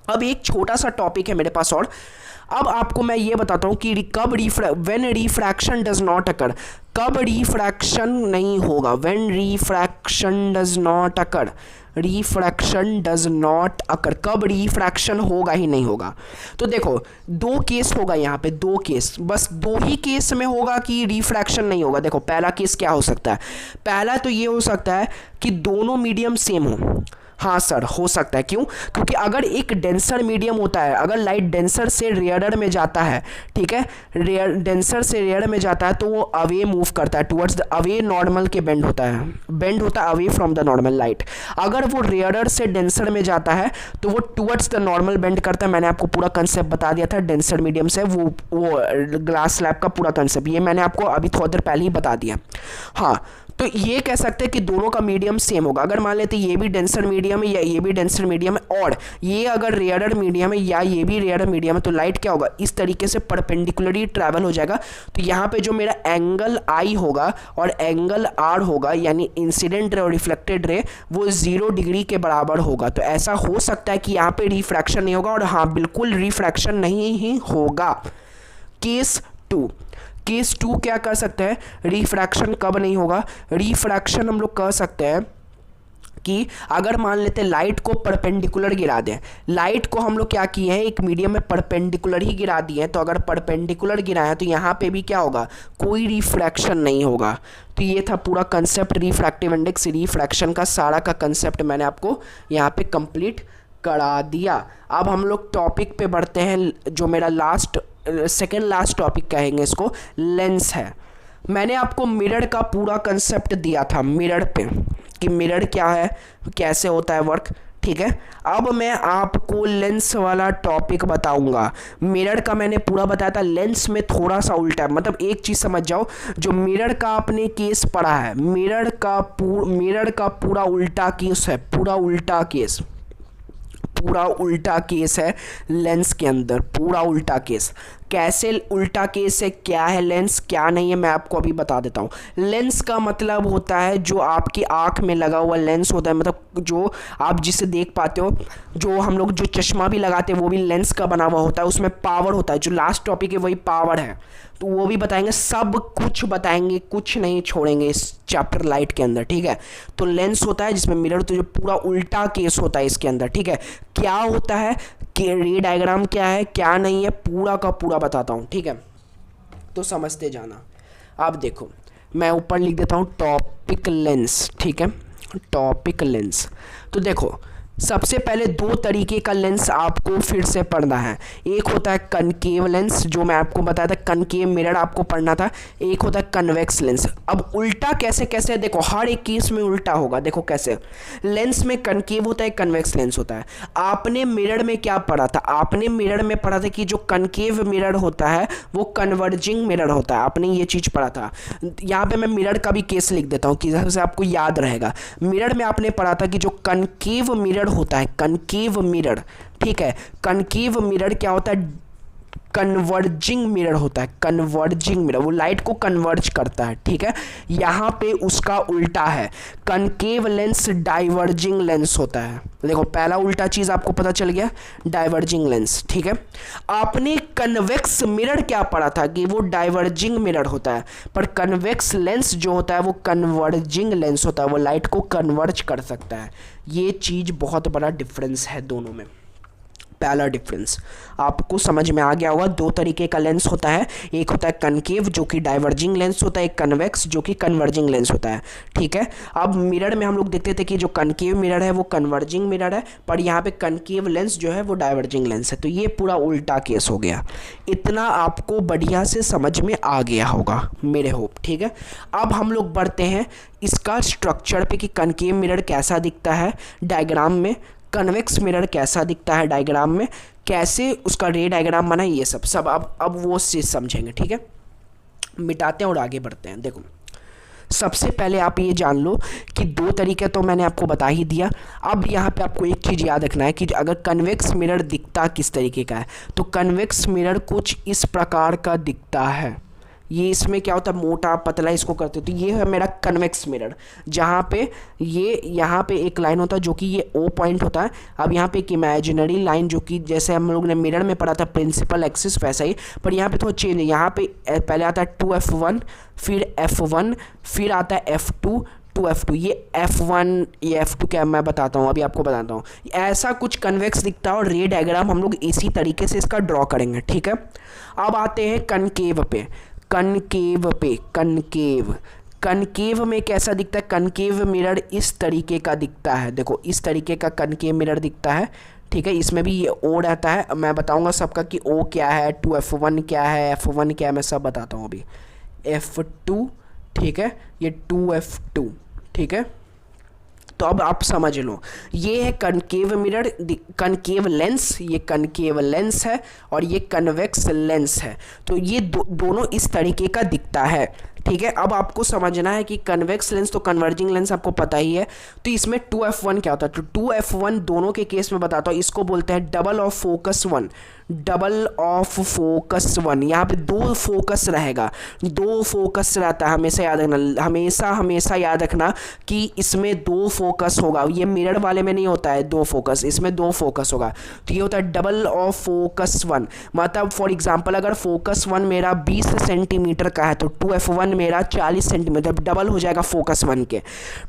अब एक छोटा सा टॉपिक है मेरे पास और, अब आपको मैं ये बताता हूँ कि कब when refraction does not occur, कब रिफ्रैक्शन नहीं होगा, when refraction does not occur, refraction does not occur, कब रिफ्रैक्शन होगा ही नहीं होगा। तो देखो 2 केस होगा यहाँ पे, 2 केस, बस 2 ही केस में होगा कि रिफ्रैक्शन नहीं होगा। देखो पहला केस क्या हो सकता है? पहला तो ये हो सकता है कि दोनों मीडियम सेम हो। हाँ सर हो सकता है, क्यों? क्योंकि अगर एक डेंसर मीडियम होता है, अगर लाइट डेंसर से रेयरर में जाता है, ठीक है, डेंसर से रेयर में जाता है तो वो अवे मूव करता है टुवर्ड्स द अवे, नॉर्मल के बेंड होता है, बेंड होता है away from the normal light. अगर वो रेयरर से डेंसर में जाता है तो वो टुवर्ड्स द नॉर्मल बेंड करता है। मैंने आपको पूरा कंसेप्ट बता दिया था डेंसर मीडियम से, वो ग्लास स्लैब का पूरा कंसेप्ट, ये मैंने आपको अभी थोड़ी देर पहले ही बता दिया। हाँ, तो ये कह सकते हैं कि दोनों का मीडियम सेम होगा। अगर मान लेते ये भी डेंसर मीडियम है या ये भी डेंसर मीडियम है और ये अगर रेयरर मीडियम है या ये भी रेयरर मीडियम है, तो लाइट क्या होगा, इस तरीके से परपेंडिकुलरली ट्रैवल हो जाएगा। तो यहाँ पे जो मेरा एंगल आई होगा और एंगल आर होगा, यानी इंसिडेंट रे और रिफ्लेक्टेड रे, वो 0 डिग्री के बराबर होगा। तो ऐसा हो सकता है कि यहाँ पे रिफ्रैक्शन नहीं होगा, और हाँ बिल्कुल रिफ्रैक्शन नहीं ही होगा। केस 2, केस 2 क्या कर सकते हैं, रिफ्रैक्शन कब नहीं होगा? रिफ्रैक्शन हम लोग कह सकते हैं कि अगर मान लेते लाइट को परपेंडिकुलर गिरा दें, लाइट को हम लोग क्या किए हैं, एक मीडियम में परपेंडिकुलर ही गिरा दिए हैं, तो अगर परपेंडिकुलर गिराया है तो यहाँ पे भी क्या होगा, कोई रिफ्रैक्शन नहीं होगा। तो ये था पूरा कंसेप्ट रिफ्रैक्टिव इंडेक्स, रिफ्रैक्शन का सारा का कंसेप्ट मैंने आपको यहाँ पे कंप्लीट करा दिया। अब हम लोग टॉपिक पे बढ़ते हैं, जो मेरा लास्ट सेकेंड लास्ट टॉपिक कहेंगे इसको, लेंस है। मैंने आपको मिरर का पूरा कंसेप्ट दिया था, मिरर पे कि मिरर क्या है, कैसे होता है वर्क, ठीक है। अब मैं आपको लेंस वाला टॉपिक बताऊंगा। मिरर का मैंने पूरा बताया था, लेंस में थोड़ा सा उल्टा है। मतलब एक चीज़ समझ जाओ, जो मिरर का आपने केस पढ़ा है, मिरर का पूरा उल्टा केस है, पूरा उल्टा केस है लेंस के अंदर, पूरा उल्टा केस। कैसे उल्टा केस है, क्या है लेंस, क्या नहीं है, मैं आपको अभी बता देता हूँ। लेंस का मतलब होता है जो आपकी आँख में लगा हुआ लेंस होता है, मतलब जो आप जिसे देख पाते हो, जो हम लोग जो चश्मा भी लगाते हैं वो भी लेंस का बना हुआ होता है, उसमें पावर होता है। जो लास्ट टॉपिक है वही पावर है, तो वो भी बताएंगे, सब कुछ बताएंगे, कुछ नहीं छोड़ेंगे इस चैप्टर लाइट के अंदर, ठीक है। तो लेंस होता है जिसमें मिरर, तो जो पूरा उल्टा केस होता है इसके अंदर, ठीक है। क्या होता है, कि रे डायग्राम क्या है, क्या नहीं है, पूरा का पूरा बताता हूँ, ठीक है, तो समझते जाना। अब देखो मैं ऊपर लिख देता हूँ टॉपिक लेंस, ठीक है, टॉपिक लेंस। तो देखो सबसे पहले दो तरीके का लेंस आपको फिर से पढ़ना है। एक होता है कनकेव लेंस, जो मैं आपको बताया था, कनकेव मिरर आपको पढ़ना था। एक होता है कन्वेक्स लेंस। अब उल्टा कैसे कैसे, देखो हर एक केस में उल्टा होगा। देखो कैसे, लेंस में कनकेव होता है, कन्वेक्स लेंस होता है। आपने मिरर में क्या पढ़ा था? आपने मिरर में पढ़ा था कि जो कनकेव मिरर होता है वो कन्वर्जिंग मिरर होता है। आपने ये चीज़ पढ़ा था। यहाँ पे मैं मिरर का भी केस लिख देता हूँ कि जैसे आपको याद रहेगा। मिरर में आपने पढ़ा था कि जो कनकेव मिरर होता है, कनकेव मिरर, ठीक है, कनकेव मिरर क्या होता है? कन्वर्जिंग मिरर होता है। कन्वर्जिंग मिरर वो लाइट को कन्वर्ज करता है, ठीक है। यहाँ पे उसका उल्टा है, कनकेव लेंस डाइवर्जिंग लेंस होता है। देखो पहला उल्टा चीज आपको पता चल गया, डाइवर्जिंग लेंस, ठीक है। आपने कन्वेक्स मिरर क्या पढ़ा था कि वो डाइवर्जिंग मिरर होता है, पर कन्वेक्स लेंस जो होता है वो कन्वर्जिंग लेंस होता है, वो लाइट को कन्वर्ज कर सकता है। ये चीज बहुत बड़ा डिफरेंस है दोनों में। पहला डिफरेंस आपको समझ में आ गया होगा। दो तरीके का लेंस होता है, एक होता है कनकेव जो कि डाइवर्जिंग लेंस होता है, एक कन्वेक्स जो कि कन्वर्जिंग लेंस होता है, ठीक है। अब मिरर में हम लोग देखते थे कि जो कनकेव मिरर है वो कन्वर्जिंग मिरर है, पर यहाँ पे कनकेव लेंस जो है वो डाइवर्जिंग लेंस है। तो ये पूरा उल्टा केस हो गया। इतना आपको बढ़िया से समझ में आ गया होगा मेरे होप, ठीक है। अब हम लोग बढ़ते हैं इसका स्ट्रक्चर पे कि कनकेव मिरर कैसा दिखता है डायग्राम में, कन्वेक्स मिरर कैसा दिखता है डायग्राम में, कैसे उसका रे डायग्राम बना, ये सब अब वो चीज़ समझेंगे, ठीक है। मिटाते हैं और आगे बढ़ते हैं। देखो सबसे पहले आप ये जान लो कि दो तरीके तो मैंने आपको बता ही दिया। अब यहाँ पे आपको एक चीज़ याद रखना है कि अगर कन्वेक्स मिरर दिखता किस तरीके का है, तो कन्वेक्स मिरर कुछ इस प्रकार का दिखता है। ये इसमें क्या होता है, मोटा पतला इसको करते हो। तो ये है मेरा कन्वेक्स मिरर, जहाँ पे ये यहाँ पे एक लाइन होता है जो कि ये ओ पॉइंट होता है। अब यहाँ पे एक इमेजिनरी लाइन जो कि जैसे हम लोग ने मिरर में पढ़ा था प्रिंसिपल एक्सिस वैसा ही, पर यहाँ पे थोड़ा चेंज है। यहाँ पे पहले आता है 2f1, फिर f1, फिर आता है f2, 2f2। ये f1 ये f2 क्या मैं बताता हूँ, अभी आपको बताता हूँ। ऐसा कुछ कन्वेक्स दिखता है और रे डायग्राम हम लोग इसी तरीके से इसका ड्रॉ करेंगे, ठीक है। अब आते हैं कनकेव पे। कनकेव में कैसा दिखता है? कनकेव मिरर इस तरीके का दिखता है। देखो इस तरीके का कनकेव मिरर दिखता है, ठीक है। इसमें भी ये ओ रहता है। मैं बताऊंगा सबका कि ओ क्या है, 2f1 क्या है, f1 क्या है, मैं सब बताता हूँ अभी। f2, ठीक है, ये 2f2, ठीक है। तो अब आप समझ लो, ये है कनकेव मिरर, कनकेव लेंस, ये कनकेव लेंस है और ये कन्वेक्स लेंस है। तो ये दोनों इस तरीके का दिखता है, ठीक है। अब आपको समझना है कि कन्वेक्स लेंस तो कन्वर्जिंग लेंस आपको पता ही है। तो इसमें 2f1 क्या होता है? तो 2f1 दोनों के केस में बताता हूँ, इसको बोलते हैं double of focus one. Double of focus one, यहाँ पे दो फोकस रहेगा, दो फोकस रहता है, हमेशा याद रखना, हमेशा याद रखना कि इसमें दो फोकस होगा। ये मिरर वाले में नहीं होता है दो फोकस, इसमें दो फोकस होगा। तो ये होता है डबल ऑफ फोकस वन। मतलब फॉर एग्जांपल अगर फोकस वन मेरा 20 सेंटीमीटर का है तो 2f1 मेरा 40 सेंटीमीटर, डबल हो जाएगा फोकस वन के।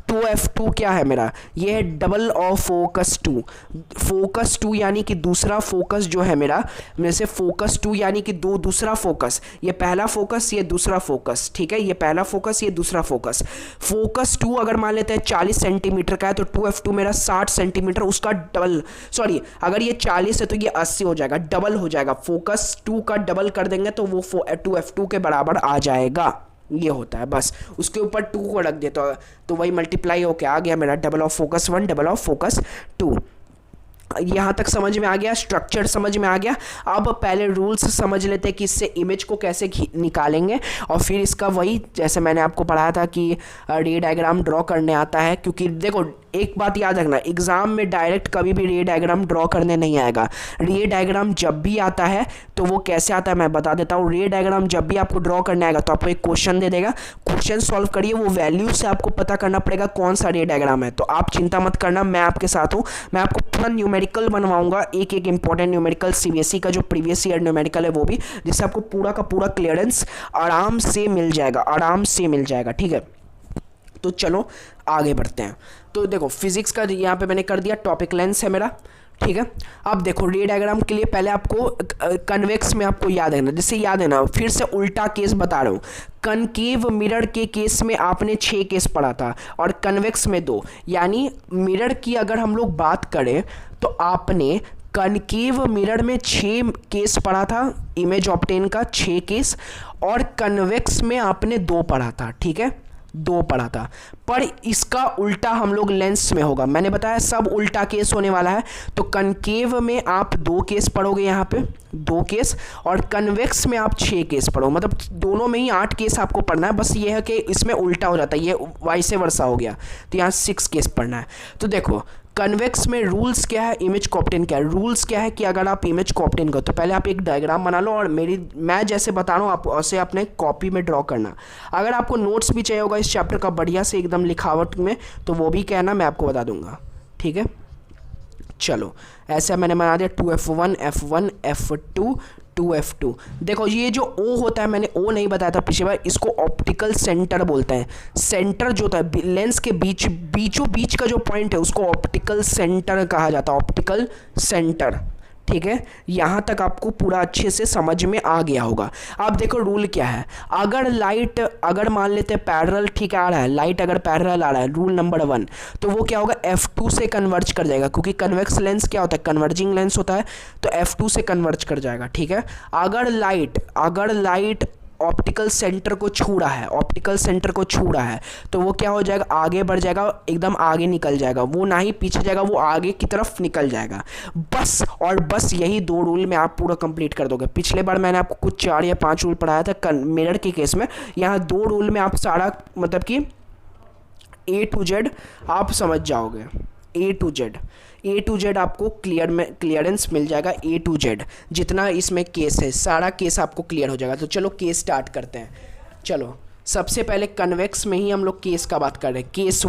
2f2 क्या है मेरा? ये है double of focus two. Focus two यानी कि दूसरा फोकस जो है मेरा, जैसे फोकस टू यानी कि दूसरा फोकस, ये पहला फोकस ये दूसरा फोकस, ठीक है, ये पहला फोकस ये दूसरा फोकस। फोकस टू अगर मान लेते हैं 40 सेंटीमीटर का है तो 2f2 मेरा 60 सेंटीमीटर, उसका डबल, सॉरी अगर ये 40 है तो ये 80 हो जाएगा, डबल हो जाएगा। फोकस टू का डबल कर देंगे तो वो 2f2 के बराबर आ जाएगा। ये होता है, बस उसके ऊपर 2 को रख देता तो वही मल्टीप्लाई होके आ गया मेरा double of focus one, double of focus two. यहाँ तक समझ में आ गया, स्ट्रक्चर समझ में आ गया। अब पहले रूल्स समझ लेते हैं कि इससे इमेज को कैसे निकालेंगे और फिर इसका वही जैसे मैंने आपको पढ़ाया था कि रे डायग्राम ड्रॉ करने आता है। क्योंकि देखो एक बात याद रखना, एग्जाम में डायरेक्ट कभी भी रे डायग्राम ड्रॉ करने नहीं आएगा। रे डायग्राम जब भी आता है तो वो कैसे आता है मैं बता देता हूँ। रे डायग्राम जब भी आपको ड्रॉ करने आएगा तो आपको एक क्वेश्चन दे देगा, क्वेश्चन सॉल्व करिए, वो वैल्यू से आपको पता करना पड़ेगा कौन सा रे डायग्राम है। तो आप चिंता मत करना, मैं आपके साथ हूँ। मैं आपको पूरा न्यूमेरिकल बनवाऊंगा, एक एक इंपॉर्टेंट न्यूमेरिकल, सीबीएसई का जो प्रीवियस ईयर न्यूमेरिकल है वो भी, जिससे आपको पूरा का पूरा क्लियरेंस आराम से मिल जाएगा, आराम से मिल जाएगा, ठीक है। तो चलो आगे बढ़ते हैं। तो देखो फिजिक्स का यहाँ पे मैंने कर दिया, टॉपिक लेंस है मेरा, ठीक है। अब देखो रे डायग्राम के लिए पहले आपको कन्वेक्स में आपको याद है ना, जैसे याद है ना, फिर से उल्टा केस बता रहा हूँ। कनकेव मिरर के केस में आपने 6 केस पढ़ा था और कन्वेक्स में 2, यानी मिरर की अगर हम लोग बात करें तो आपने कनकेव मिरर में 6 केस पढ़ा था, इमेज ऑब्टेन का 6 केस, और कन्वेक्स में आपने 2 पढ़ा था, ठीक है, 2 पढ़ा था। पर इसका उल्टा हम लोग लेंस में होगा, मैंने बताया सब उल्टा केस होने वाला है। तो कनकेव में आप 2 केस पढ़ोगे, यहाँ पे 2 केस, और कन्वेक्स में आप 6 केस पढ़ो, मतलब दोनों में ही 8 केस आपको पढ़ना है। बस ये है कि इसमें उल्टा हो जाता है, ये वाइसे वर्सा हो गया, तो यहाँ 6 केस पढ़ना है। तो देखो कन्वेक्स में रूल्स क्या है, इमेज को ऑब्टेन क्या है। रूल्स क्या है कि अगर आप इमेज को ऑब्टेन करो तो पहले आप एक डायग्राम बना लो, और मैं जैसे बता रहा हूँ आप उसे अपने कॉपी में ड्रॉ करना। अगर आपको नोट्स भी चाहिए होगा इस चैप्टर का बढ़िया से एकदम लिखावट में, तो वो भी कहना, मैं आपको बता दूंगा, ठीक है। चलो ऐसे मैंने बना दिया 2F1 F1 F2 2F2। देखो ये जो O होता है, मैंने O नहीं बताया था पिछली बार, इसको ऑप्टिकल सेंटर बोलते हैं। सेंटर जो होता है लेंस के बीचों बीच का जो पॉइंट है उसको ऑप्टिकल सेंटर कहा जाता है, ऑप्टिकल सेंटर, ठीक है। यहाँ तक आपको पूरा अच्छे से समझ में आ गया होगा। अब देखो रूल क्या है, अगर लाइट, अगर मान लेते हैं पैरेलल ठीक आ रहा है, लाइट अगर पैरेलल आ रहा है, रूल नंबर 1, तो वो क्या होगा, F2 से कन्वर्ज कर जाएगा, क्योंकि कन्वेक्स लेंस क्या होता है, कन्वर्जिंग लेंस होता है, तो F2 से कन्वर्ज कर जाएगा, ठीक है। अगर लाइट ऑप्टिकल सेंटर को छू रहा है, ऑप्टिकल सेंटर को छू रहा है, तो वो क्या हो जाएगा, आगे बढ़ जाएगा, एकदम आगे निकल जाएगा, वो ना ही पीछे जाएगा, वो आगे की तरफ निकल जाएगा। बस और बस यही 2 रूल में आप पूरा कंप्लीट कर दोगे। पिछले बार मैंने आपको कुछ 4 या 5 रूल पढ़ाया था मिरर के केस में, यहाँ 2 रूल में आप सारा मतलब कि A to Z आप समझ जाओगे। A to Z आपको क्लियरेंस मिल जाएगा, A to Z जितना इसमें केस है सारा केस आपको क्लियर हो जाएगा। तो चलो केस स्टार्ट करते हैं। चलो सबसे पहले कन्वेक्स में ही हम लोग केस का बात कर रहे हैं। केस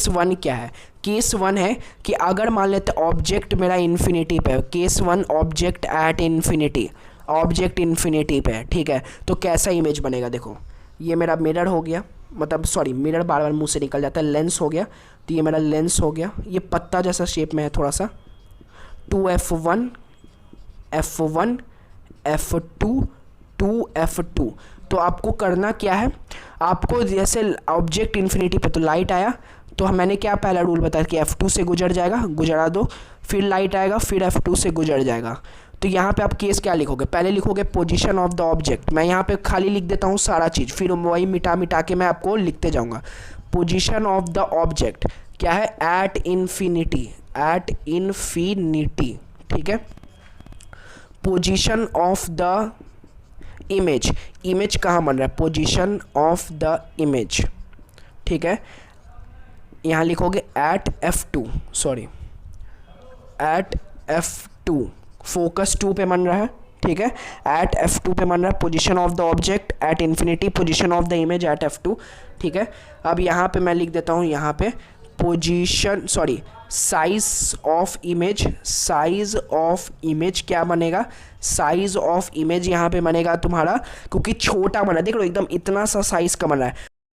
1 क्या है, केस 1 है कि अगर मान लेते ऑब्जेक्ट मेरा इन्फिनिटी पे है, case 1 object at infinity, object infinity पे है, ठीक है, तो कैसा इमेज बनेगा। देखो ये मेरा मिरर हो गया, मतलब सॉरी मिरर बार बार मुंह से निकल जाता है, लेंस हो गया, तो ये मेरा लेंस हो गया, ये पत्ता जैसा शेप में है थोड़ा सा, 2F1 F1 F2 2F2। तो आपको करना क्या है, आपको जैसे ऑब्जेक्ट इन्फिनिटी पे तो लाइट आया, तो मैंने क्या पहला रूल बताया कि F2 से गुजर जाएगा, गुजरा दो, फिर लाइट आएगा, फिर F2 से गुजर जाएगा। तो यहाँ पे आप केस क्या लिखोगे, पहले लिखोगे पोजीशन ऑफ द ऑब्जेक्ट, मैं यहाँ पे खाली लिख देता हूँ सारा चीज़, फिर वही मिटा के मैं आपको लिखते जाऊँगा। पोजीशन ऑफ द ऑब्जेक्ट क्या है, एट इन्फिनिटी, ठीक है। पोजीशन ऑफ द इमेज कहाँ बन रहा है, पोजीशन ऑफ द इमेज, ठीक है। यहाँ लिखोगे एट F2, फोकस 2 पे बन रहा है, ठीक है, एट F2 पे बन रहा है। Position of the object at infinity, position of the image at F2, ठीक है। अब यहाँ पे मैं लिख देता हूँ, यहाँ पे साइज ऑफ इमेज क्या बनेगा, साइज ऑफ इमेज यहाँ पे बनेगा तुम्हारा, क्योंकि छोटा बना, देख लो एकदम इतना सा साइज का बन रहा है,